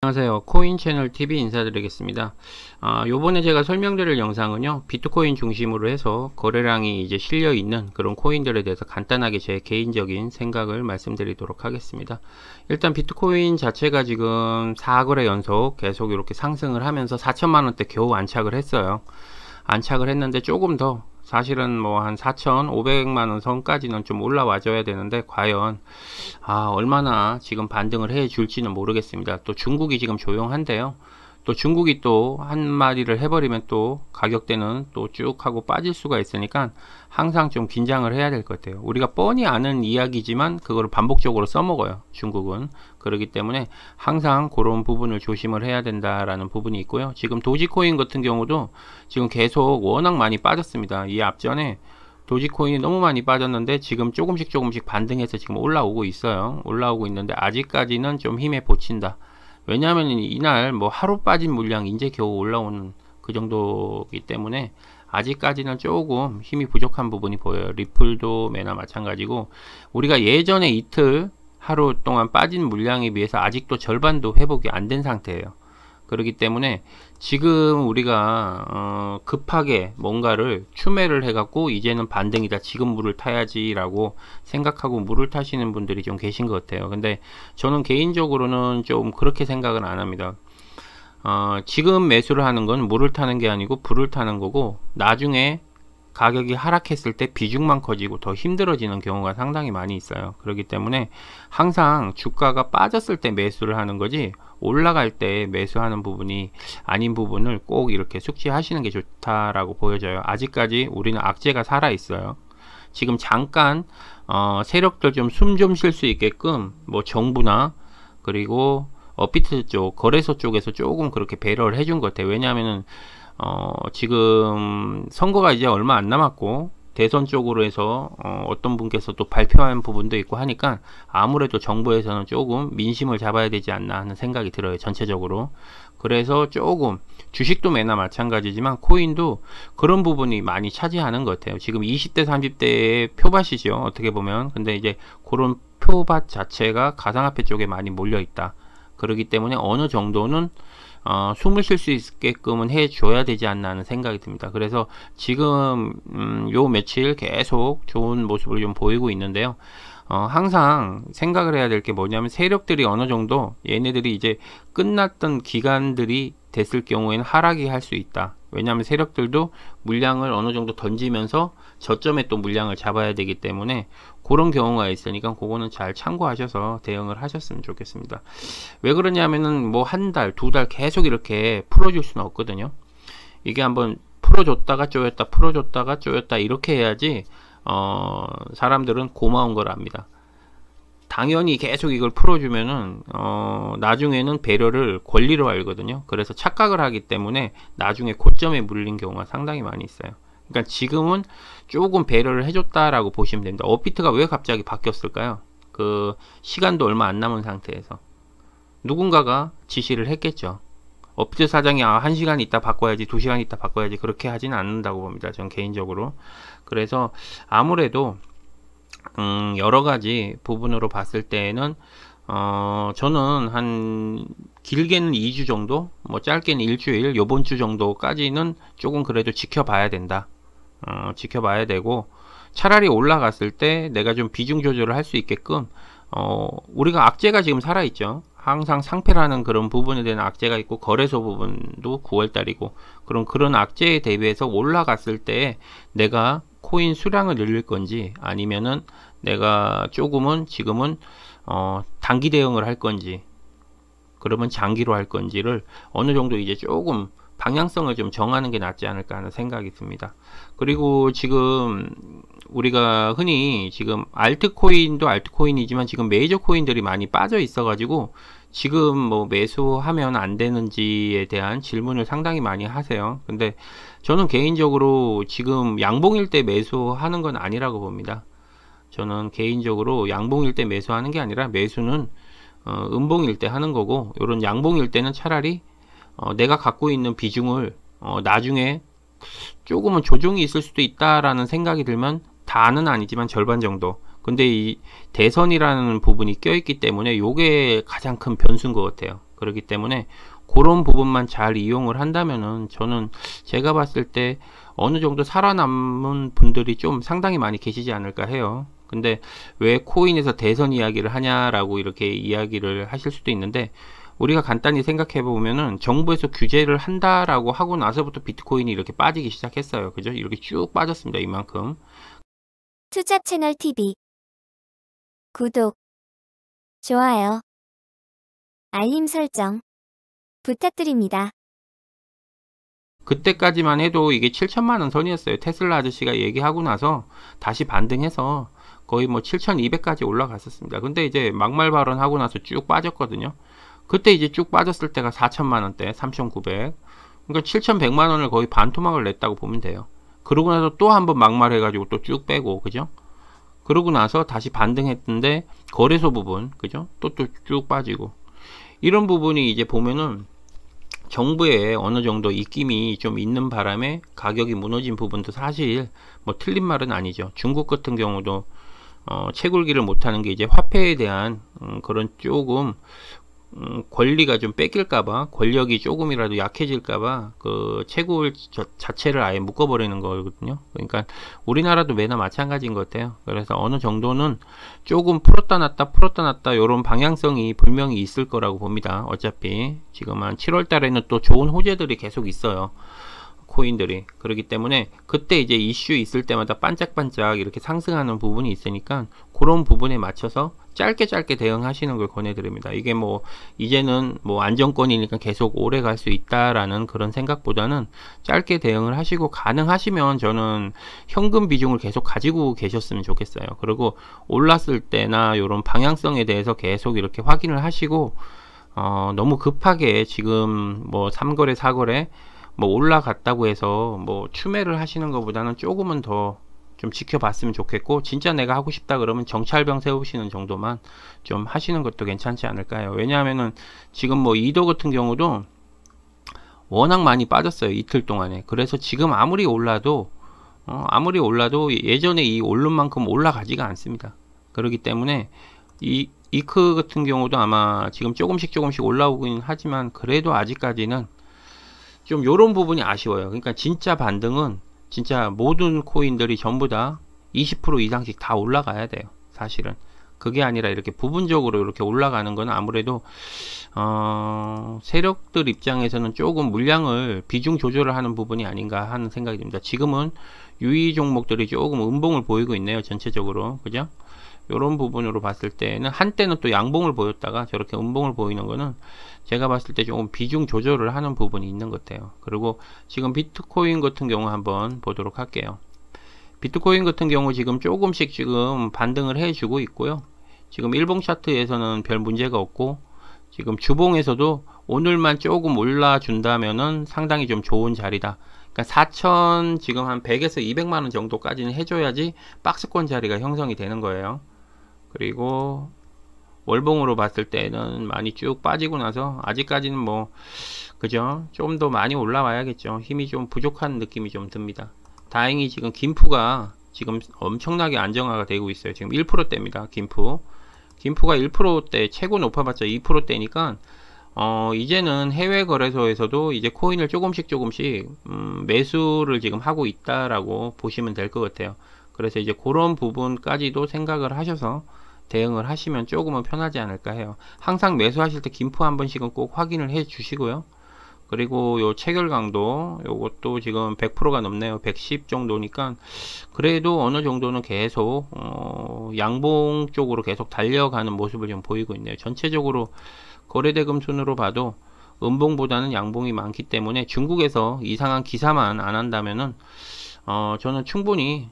안녕하세요. 코인 채널 TV 인사드리겠습니다. 요번에 제가 설명드릴 영상은요, 비트코인 중심으로 해서 거래량이 이제 실려 있는 그런 코인들에 대해서 간단하게 제 개인적인 생각을 말씀드리도록 하겠습니다. 일단 비트코인 자체가 지금 4거래 연속 계속 이렇게 상승을 하면서 4천만원대 겨우 안착을 했어요. 안착을 했는데 조금 더 사실은 뭐 한 4,500만원 선까지는 좀 올라와 줘야 되는데 과연 얼마나 지금 반등을 해 줄지는 모르겠습니다. 또 중국이 지금 조용한데요, 또 중국이 또 한 마디를 해버리면 또 가격대는 또 쭉 하고 빠질 수가 있으니까 항상 좀 긴장을 해야 될 것 같아요. 우리가 뻔히 아는 이야기지만 그거를 반복적으로 써먹어요, 중국은. 그렇기 때문에 항상 그런 부분을 조심을 해야 된다라는 부분이 있고요. 지금 도지코인 같은 경우도 지금 계속 워낙 많이 빠졌습니다. 이 앞전에 도지코인이 너무 많이 빠졌는데 지금 조금씩 반등해서 지금 올라오고 있어요. 올라오고 있는데 아직까지는 좀 힘에 보친다. 왜냐하면 이날 뭐 하루 빠진 물량이 이제 겨우 올라오는 그 정도이기 때문에 아직까지는 조금 힘이 부족한 부분이 보여요. 리플도 매나 마찬가지고, 우리가 예전에 이틀 하루 동안 빠진 물량에 비해서 아직도 절반도 회복이 안 된 상태예요. 그렇기 때문에 지금 우리가 급하게 뭔가를 추매를 해갖고 이제는 반등이다, 지금 물을 타야지 라고 생각하고 물을 타시는 분들이 좀 계신 것 같아요. 근데 저는 개인적으로는 좀 그렇게 생각은 안 합니다. 지금 매수를 하는 건 물을 타는 게 아니고 불을 타는 거고, 나중에 가격이 하락했을 때 비중만 커지고 더 힘들어지는 경우가 상당히 많이 있어요. 그렇기 때문에 항상 주가가 빠졌을 때 매수를 하는 거지, 올라갈 때 매수하는 부분이 아닌 부분을 꼭 이렇게 숙지하시는 게 좋다라고 보여져요. 아직까지 우리는 악재가 살아 있어요. 지금 잠깐 세력들 좀 숨 좀 쉴 수 있게끔 뭐 정부나 그리고 업비트 쪽, 거래소 쪽에서 조금 그렇게 배려를 해준 것 같아요. 왜냐하면은 지금 선거가 이제 얼마 안 남았고 대선 쪽으로 해서 어떤 분께서 또 발표한 부분도 있고 하니까 아무래도 정부에서는 조금 민심을 잡아야 되지 않나 하는 생각이 들어요, 전체적으로. 그래서 조금 주식도 매나 마찬가지지만 코인도 그런 부분이 많이 차지하는 것 같아요. 지금 20대 30대의 표밭이죠, 어떻게 보면. 근데 이제 그런 표밭 자체가 가상화폐 쪽에 많이 몰려 있다. 그렇기 때문에 어느 정도는 숨을 쉴 수 있게끔은 해줘야 되지 않나 하는 생각이 듭니다. 그래서 지금 요 며칠 계속 좋은 모습을 좀 보이고 있는데요. 항상 생각을 해야 될 게 뭐냐면, 세력들이 어느 정도 얘네들이 이제 끝났던 기간들이 됐을 경우에는 하락이 할 수 있다. 왜냐하면 세력들도 물량을 어느 정도 던지면서 저점에 또 물량을 잡아야 되기 때문에 그런 경우가 있으니까 그거는 잘 참고하셔서 대응을 하셨으면 좋겠습니다. 왜 그러냐면은 뭐 한 달, 두 달 계속 이렇게 풀어줄 수는 없거든요. 이게 한번 풀어줬다가 쪼였다, 풀어줬다가 쪼였다 이렇게 해야지 사람들은 고마운 걸 압니다. 당연히 계속 이걸 풀어주면은 나중에는 배려를 권리로 알거든요. 그래서 착각을 하기 때문에 나중에 고점에 물린 경우가 상당히 많이 있어요. 그러니까 지금은 조금 배려를 해줬다라고 보시면 됩니다. 업비트가 왜 갑자기 바뀌었을까요? 그 시간도 얼마 안 남은 상태에서 누군가가 지시를 했겠죠. 업비트 사장이 1시간 있다 바꿔야지, 2시간 있다 바꿔야지, 그렇게 하지는 않는다고 봅니다, 전 개인적으로. 그래서 아무래도 여러가지 부분으로 봤을 때는 저는 한 길게는 2주 정도, 뭐 짧게는 일주일, 요번 주 정도까지는 조금 그래도 지켜봐야 된다. 지켜봐야 되고, 차라리 올라갔을 때 내가 좀 비중 조절을 할 수 있게끔 우리가 악재가 지금 살아있죠. 항상 상패라는 그런 부분에 대한 악재가 있고, 거래소 부분도 9월달이고, 그런 악재에 대비해서 올라갔을 때 내가 코인 수량을 늘릴 건지, 아니면은 내가 조금은 지금은 단기 대응을 할 건지, 그러면 장기로 할 건지를 어느 정도 이제 조금 방향성을 좀 정하는 게 낫지 않을까 하는 생각이 듭니다. 그리고 지금 우리가 흔히 지금 알트코인도 알트코인이지만 지금 메이저 코인들이 많이 빠져 있어 가지고 지금 뭐 매수하면 안 되는지에 대한 질문을 상당히 많이 하세요. 근데 저는 개인적으로 지금 양봉일 때 매수하는 건 아니라고 봅니다. 저는 개인적으로 양봉일 때 매수하는 게 아니라, 매수는 음봉일 때 하는 거고, 이런 양봉일 때는 차라리 내가 갖고 있는 비중을 나중에 조금은 조정이 있을 수도 있다라는 생각이 들면, 다는 아니지만 절반 정도, 근데 이 대선이라는 부분이 껴있기 때문에 요게 가장 큰 변수인 것 같아요. 그렇기 때문에 그런 부분만 잘 이용을 한다면은 저는 제가 봤을 때 어느 정도 살아남은 분들이 좀 상당히 많이 계시지 않을까 해요. 근데 왜 코인에서 대선 이야기를 하냐라고 이렇게 이야기를 하실 수도 있는데, 우리가 간단히 생각해 보면은 정부에서 규제를 한다라고 하고 나서부터 비트코인이 이렇게 빠지기 시작했어요. 그죠? 이렇게 쭉 빠졌습니다. 이만큼. 투자 채널 TV 구독, 좋아요, 알림 설정 부탁드립니다. 그때까지만 해도 이게 7천만 원 선이었어요. 테슬라 아저씨가 얘기하고 나서 다시 반등해서 거의 뭐 7,200까지 올라갔었습니다. 근데 이제 막말 발언하고 나서 쭉 빠졌거든요. 그때 이제 쭉 빠졌을 때가 4천만 원대, 3,900. 그러니까 7,100만 원을 거의 반토막을 냈다고 보면 돼요. 그러고 나서 또 한번 막말해가지고 또 쭉 빼고, 그죠? 그러고 나서 다시 반등했는데 거래소 부분, 그죠? 또 쭉 빠지고. 이런 부분이 이제 보면은 정부에 어느 정도 입김이 좀 있는 바람에 가격이 무너진 부분도 사실 뭐 틀린 말은 아니죠. 중국 같은 경우도 채굴기를 못하는 게 이제 화폐에 대한 그런 조금 권리가 좀 뺏길까봐, 권력이 조금이라도 약해질까봐 그 채굴 자체를 아예 묶어버리는 거거든요. 그러니까 우리나라도 매나 마찬가지인 것 같아요. 그래서 어느 정도는 조금 풀었다 놨다 이런 방향성이 분명히 있을 거라고 봅니다. 어차피 지금 한 7월 달에는 또 좋은 호재들이 계속 있어요. 코인들이. 그렇기 때문에 그때 이제 이슈 있을 때마다 반짝반짝 이렇게 상승하는 부분이 있으니까 그런 부분에 맞춰서 짧게 대응하시는 걸 권해드립니다. 이게 뭐 이제는 뭐 안정권이니까 계속 오래 갈 수 있다라는 그런 생각보다는 짧게 대응을 하시고, 가능하시면 저는 현금 비중을 계속 가지고 계셨으면 좋겠어요. 그리고 올랐을 때나 이런 방향성에 대해서 계속 이렇게 확인을 하시고, 너무 급하게 지금 뭐 3거래 4거래 뭐 올라갔다고 해서 뭐 추매를 하시는 것보다는 조금은 더 좀 지켜봤으면 좋겠고, 진짜 내가 하고 싶다 그러면 정찰병 세우시는 정도만 좀 하시는 것도 괜찮지 않을까요? 왜냐하면은 지금 뭐 이도 같은 경우도 워낙 많이 빠졌어요, 이틀 동안에. 그래서 지금 아무리 올라도 예전에 이 오른 만큼 올라가지가 않습니다. 그렇기 때문에 이 이크 같은 경우도 아마 지금 조금씩 올라오긴 하지만 그래도 아직까지는 좀 요런 부분이 아쉬워요. 그러니까 진짜 반등은 진짜 모든 코인들이 전부 다 20% 이상씩 다 올라가야 돼요. 사실은. 그게 아니라 이렇게 부분적으로 이렇게 올라가는 건 아무래도 세력들 입장에서는 조금 물량을 비중 조절을 하는 부분이 아닌가 하는 생각이 듭니다. 지금은 유의 종목들이 조금 음봉을 보이고 있네요. 전체적으로. 그죠? 이런 부분으로 봤을 때는 한때는 또 양봉을 보였다가 저렇게 음봉을 보이는 거는 제가 봤을 때 조금 비중 조절을 하는 부분이 있는 것 같아요. 그리고 지금 비트코인 같은 경우 한번 보도록 할게요. 비트코인 같은 경우 지금 조금씩 지금 반등을 해주고 있고요. 지금 일봉 차트에서는 별 문제가 없고, 지금 주봉에서도 오늘만 조금 올라준다면은 상당히 좀 좋은 자리다. 그러니까 4천 지금 한 100에서 200만원 정도까지는 해줘야지 박스권 자리가 형성이 되는 거예요. 그리고 월봉으로 봤을 때는 많이 쭉 빠지고 나서 아직까지는 뭐 그죠, 좀 더 많이 올라와야겠죠. 힘이 좀 부족한 느낌이 좀 듭니다. 다행히 지금 김푸가 지금 엄청나게 안정화가 되고 있어요. 지금 1%대입니다. 김푸가 1%대, 최고 높아봤자 2%대니까 이제는 해외 거래소에서도 이제 코인을 조금씩 매수를 지금 하고 있다라고 보시면 될 것 같아요. 그래서 이제 그런 부분까지도 생각을 하셔서 대응을 하시면 조금은 편하지 않을까 해요. 항상 매수하실 때 김포 한 번씩은 꼭 확인을 해 주시고요. 그리고 요 체결 강도 요것도 지금 100%가 넘네요. 110 정도니까 그래도 어느 정도는 계속 양봉 쪽으로 계속 달려가는 모습을 좀 보이고 있네요. 전체적으로 거래대금 순으로 봐도 음봉보다는 양봉이 많기 때문에 중국에서 이상한 기사만 안 한다면은 저는 충분히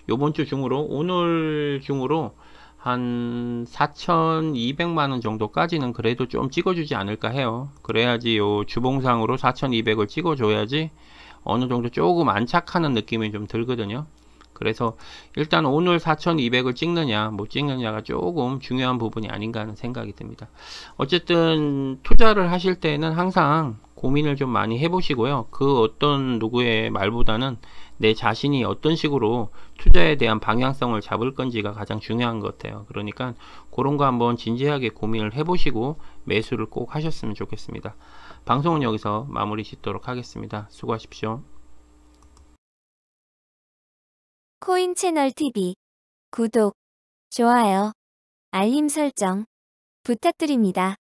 요번 주 중으로, 오늘 중으로 한 4,200만원 정도까지는 그래도 좀 찍어주지 않을까 해요. 그래야지 요 주봉상으로 4,200을 찍어줘야지 어느 정도 조금 안착하는 느낌이 좀 들거든요. 그래서 일단 오늘 4,200을 찍느냐 못 찍느냐가 조금 중요한 부분이 아닌가 하는 생각이 듭니다. 어쨌든 투자를 하실 때는 항상 고민을 좀 많이 해보시고요. 그 어떤 누구의 말보다는 내 자신이 어떤 식으로 투자에 대한 방향성을 잡을 건지가 가장 중요한 것 같아요. 그러니까 그런 거 한번 진지하게 고민을 해보시고 매수를 꼭 하셨으면 좋겠습니다. 방송은 여기서 마무리 짓도록 하겠습니다. 수고하십시오. 코인 채널 TV 구독, 좋아요, 알림 설정 부탁드립니다.